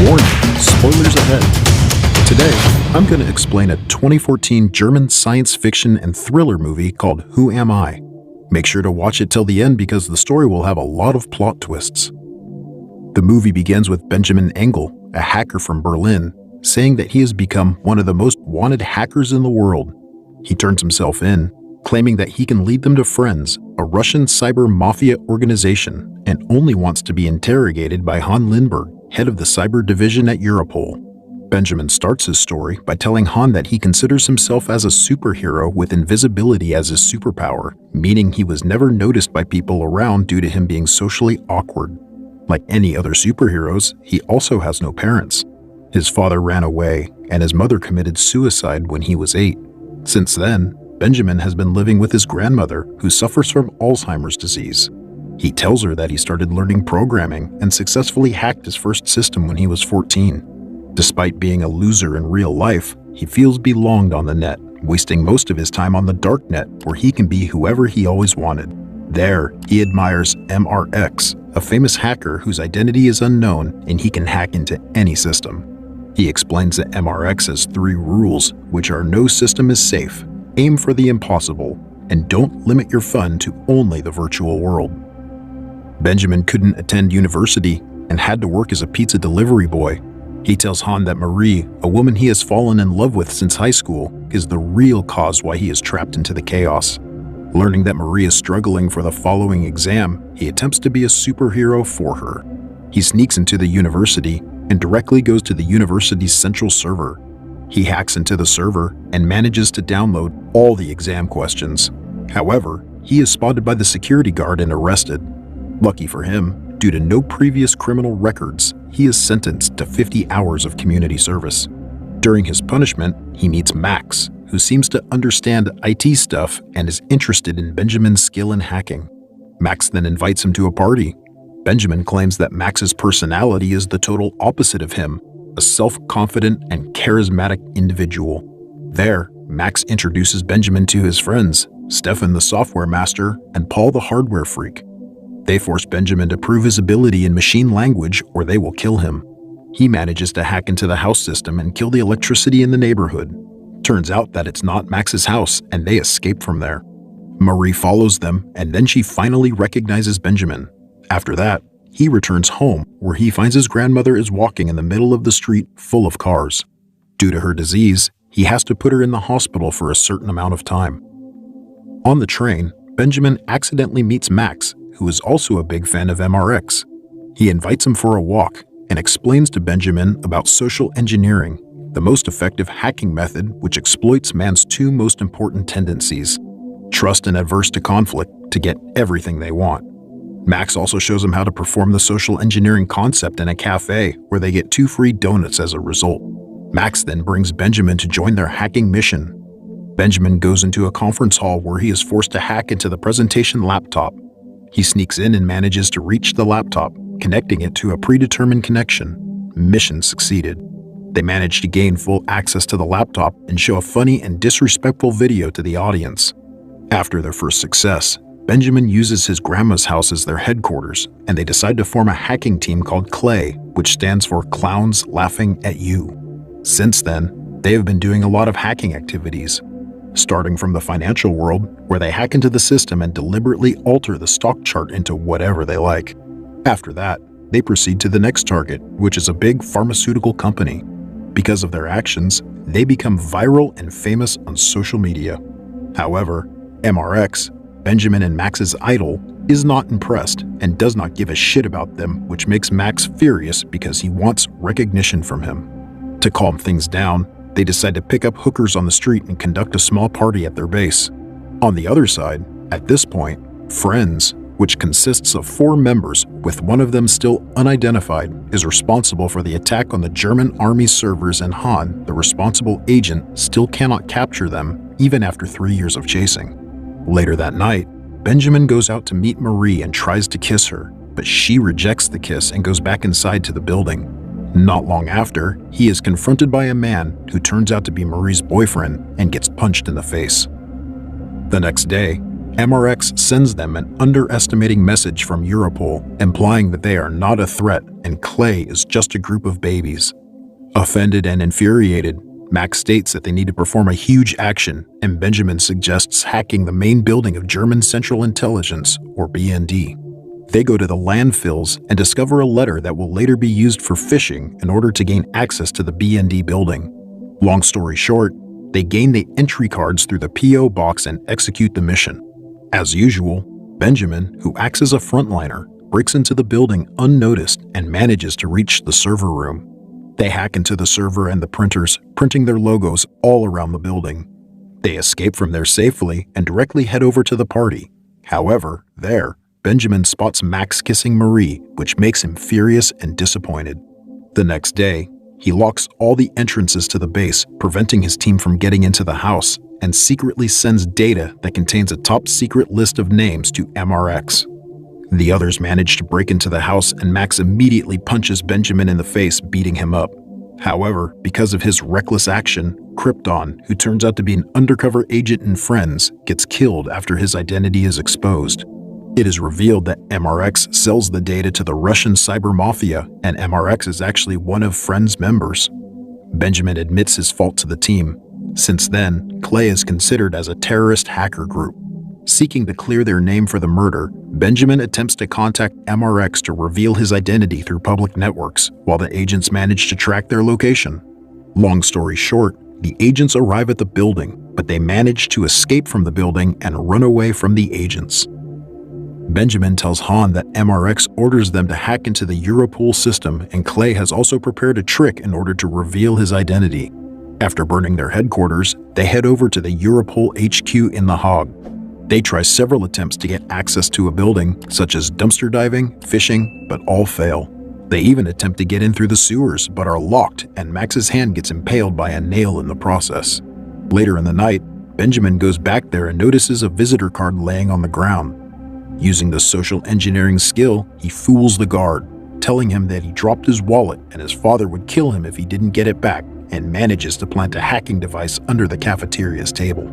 Warning, spoilers ahead. Today, I'm going to explain a 2014 German science fiction and thriller movie called Who Am I? Make sure to watch it till the end because the story will have a lot of plot twists. The movie begins with Benjamin Engel, a hacker from Berlin, saying that he has become one of the most wanted hackers in the world. He turns himself in, claiming that he can lead them to Friends, a Russian cyber mafia organization, and only wants to be interrogated by Han Lindbergh, head of the cyber division at Europol. Benjamin starts his story by telling Han that he considers himself as a superhero with invisibility as his superpower, meaning he was never noticed by people around due to him being socially awkward. Like any other superheroes, he also has no parents. His father ran away, and his mother committed suicide when he was 8. Since then, Benjamin has been living with his grandmother, who suffers from Alzheimer's disease. He tells her that he started learning programming and successfully hacked his first system when he was 14. Despite being a loser in real life, he feels belonged on the net, wasting most of his time on the dark net where he can be whoever he always wanted. There, he admires MRX, a famous hacker whose identity is unknown and he can hack into any system. He explains that MRX has 3 rules, which are: no system is safe, aim for the impossible, and don't limit your fun to only the virtual world. Benjamin couldn't attend university and had to work as a pizza delivery boy. He tells Han that Marie, a woman he has fallen in love with since high school, is the real cause why he is trapped into the chaos. Learning that Marie is struggling for the following exam, he attempts to be a superhero for her. He sneaks into the university and directly goes to the university's central server. He hacks into the server and manages to download all the exam questions. However, he is spotted by the security guard and arrested. Lucky for him, due to no previous criminal records, he is sentenced to 50 hours of community service. During his punishment, he meets Max, who seems to understand IT stuff and is interested in Benjamin's skill in hacking. Max then invites him to a party. Benjamin claims that Max's personality is the total opposite of him, a self-confident and charismatic individual. There, Max introduces Benjamin to his friends, Stefan the software master and Paul the hardware freak. They force Benjamin to prove his ability in machine language or they will kill him. He manages to hack into the house system and kill the electricity in the neighborhood. Turns out that it's not Max's house and they escape from there. Marie follows them and then she finally recognizes Benjamin. After that, he returns home where he finds his grandmother is walking in the middle of the street full of cars. Due to her disease, he has to put her in the hospital for a certain amount of time. On the train, Benjamin accidentally meets Max, who is also a big fan of MRX. He invites him for a walk and explains to Benjamin about social engineering, the most effective hacking method which exploits man's 2 most important tendencies: trust and averse to conflict to get everything they want. Max also shows him how to perform the social engineering concept in a cafe where they get 2 free donuts as a result. Max then brings Benjamin to join their hacking mission. Benjamin goes into a conference hall where he is forced to hack into the presentation laptop. He sneaks in and manages to reach the laptop, connecting it to a predetermined connection. Mission succeeded. They managed to gain full access to the laptop and show a funny and disrespectful video to the audience. After their first success, Benjamin uses his grandma's house as their headquarters, and they decide to form a hacking team called Clay, which stands for Clowns Laughing at You. Since then, they have been doing a lot of hacking activities, starting from the financial world, where they hack into the system and deliberately alter the stock chart into whatever they like. After that, they proceed to the next target, which is a big pharmaceutical company. Because of their actions, they become viral and famous on social media. However, MRX, Benjamin and Max's idol, is not impressed and does not give a shit about them, which makes Max furious because he wants recognition from him. To calm things down, they decide to pick up hookers on the street and conduct a small party at their base. On the other side, at this point, Friends, which consists of 4 members with one of them still unidentified, is responsible for the attack on the German army servers, and Han, the responsible agent, still cannot capture them even after 3 years of chasing. Later that night, Benjamin goes out to meet Marie and tries to kiss her, but she rejects the kiss and goes back inside to the building. Not long after, he is confronted by a man who turns out to be Marie's boyfriend and gets punched in the face. The next day, MRX sends them an underestimating message from Europol, implying that they are not a threat and Clay is just a group of babies. Offended and infuriated, Max states that they need to perform a huge action, and Benjamin suggests hacking the main building of German Central Intelligence, or BND. They go to the landfills and discover a letter that will later be used for phishing in order to gain access to the BND building. Long story short, they gain the entry cards through the P.O. box and execute the mission. As usual, Benjamin, who acts as a frontliner, breaks into the building unnoticed and manages to reach the server room. They hack into the server and the printers, printing their logos all around the building. They escape from there safely and directly head over to the party. However, there, Benjamin spots Max kissing Marie, which makes him furious and disappointed. The next day, he locks all the entrances to the base, preventing his team from getting into the house, and secretly sends data that contains a top-secret list of names to MRX. The others manage to break into the house and Max immediately punches Benjamin in the face, beating him up. However, because of his reckless action, Krypton, who turns out to be an undercover agent in Friends, gets killed after his identity is exposed. It is revealed that MRX sells the data to the Russian cyber mafia, and MRX is actually one of Friends' members. Benjamin admits his fault to the team. Since then, Clay is considered as a terrorist hacker group. Seeking to clear their name for the murder, Benjamin attempts to contact MRX to reveal his identity through public networks, while the agents manage to track their location. Long story short, the agents arrive at the building, but they manage to escape from the building and run away from the agents. Benjamin tells Han that MRX orders them to hack into the Europol system, and Clay has also prepared a trick in order to reveal his identity. After burning their headquarters, they head over to the Europol HQ in The Hague. They try several attempts to get access to a building, such as dumpster diving, fishing, but all fail. They even attempt to get in through the sewers, but are locked, and Max's hand gets impaled by a nail in the process. Later in the night, Benjamin goes back there and notices a visitor card laying on the ground. Using the social engineering skill, he fools the guard, telling him that he dropped his wallet and his father would kill him if he didn't get it back, and manages to plant a hacking device under the cafeteria's table.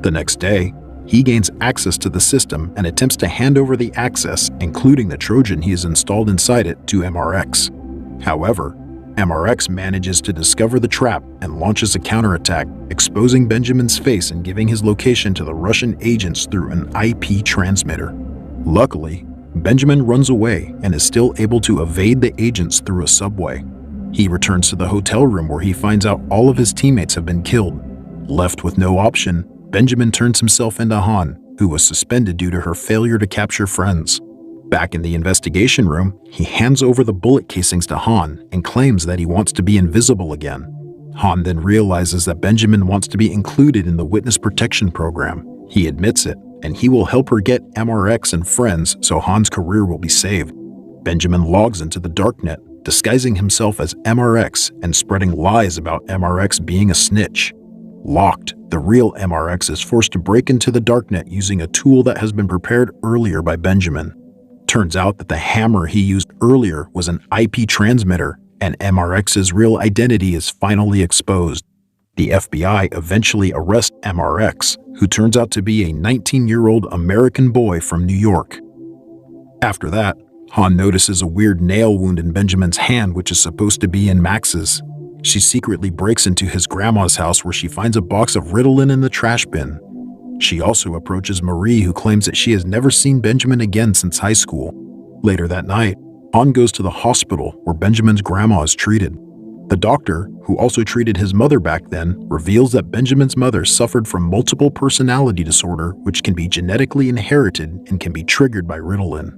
The next day, he gains access to the system and attempts to hand over the access, including the Trojan he has installed inside it, to MRX. However, MRX manages to discover the trap and launches a counterattack, exposing Benjamin's face and giving his location to the Russian agents through an IP transmitter. Luckily, Benjamin runs away and is still able to evade the agents through a subway. He returns to the hotel room where he finds out all of his teammates have been killed. Left with no option, Benjamin turns himself into Han, who was suspended due to her failure to capture Friends. Back in the investigation room, he hands over the bullet casings to Han and claims that he wants to be invisible again. Han then realizes that Benjamin wants to be included in the witness protection program. He admits it, and he will help her get MRX and Friends so Han's career will be saved. Benjamin logs into the darknet, disguising himself as MRX and spreading lies about MRX being a snitch. Locked, the real MRX is forced to break into the darknet using a tool that has been prepared earlier by Benjamin. Turns out that the hammer he used earlier was an IP transmitter, and MRX's real identity is finally exposed. The FBI eventually arrests MRX, who turns out to be a 19-year-old American boy from New York. After that, Han notices a weird nail wound in Benjamin's hand, which is supposed to be in Max's. She secretly breaks into his grandma's house where she finds a box of Ritalin in the trash bin. She also approaches Marie, who claims that she has never seen Benjamin again since high school. Later that night, Han goes to the hospital where Benjamin's grandma is treated. The doctor, who also treated his mother back then, reveals that Benjamin's mother suffered from multiple personality disorder, which can be genetically inherited and can be triggered by Ritalin.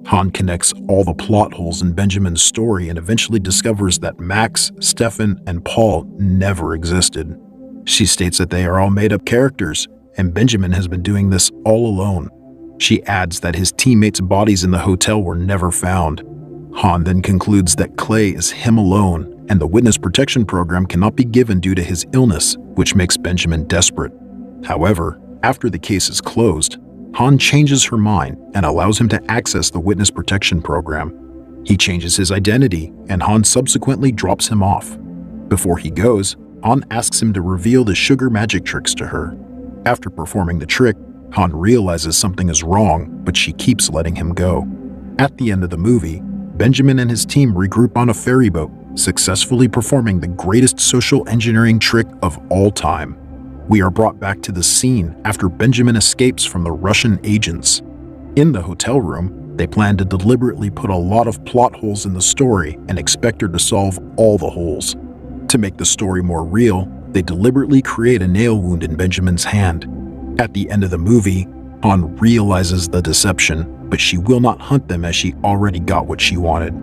Han connects all the plot holes in Benjamin's story and eventually discovers that Max, Stefan, and Paul never existed. She states that they are all made-up characters, and Benjamin has been doing this all alone. She adds that his teammates' bodies in the hotel were never found. Han then concludes that Clay is him alone, and the witness protection program cannot be given due to his illness, which makes Benjamin desperate. However, after the case is closed, Han changes her mind and allows him to access the witness protection program. He changes his identity, and Han subsequently drops him off. Before he goes, Han asks him to reveal the sugar magic tricks to her. After performing the trick, Han realizes something is wrong, but she keeps letting him go. At the end of the movie, Benjamin and his team regroup on a ferry boat, successfully performing the greatest social engineering trick of all time. We are brought back to the scene after Benjamin escapes from the Russian agents. In the hotel room, they plan to deliberately put a lot of plot holes in the story and expect her to solve all the holes. To make the story more real, they deliberately create a nail wound in Benjamin's hand. At the end of the movie, Han realizes the deception, but she will not hunt them as she already got what she wanted.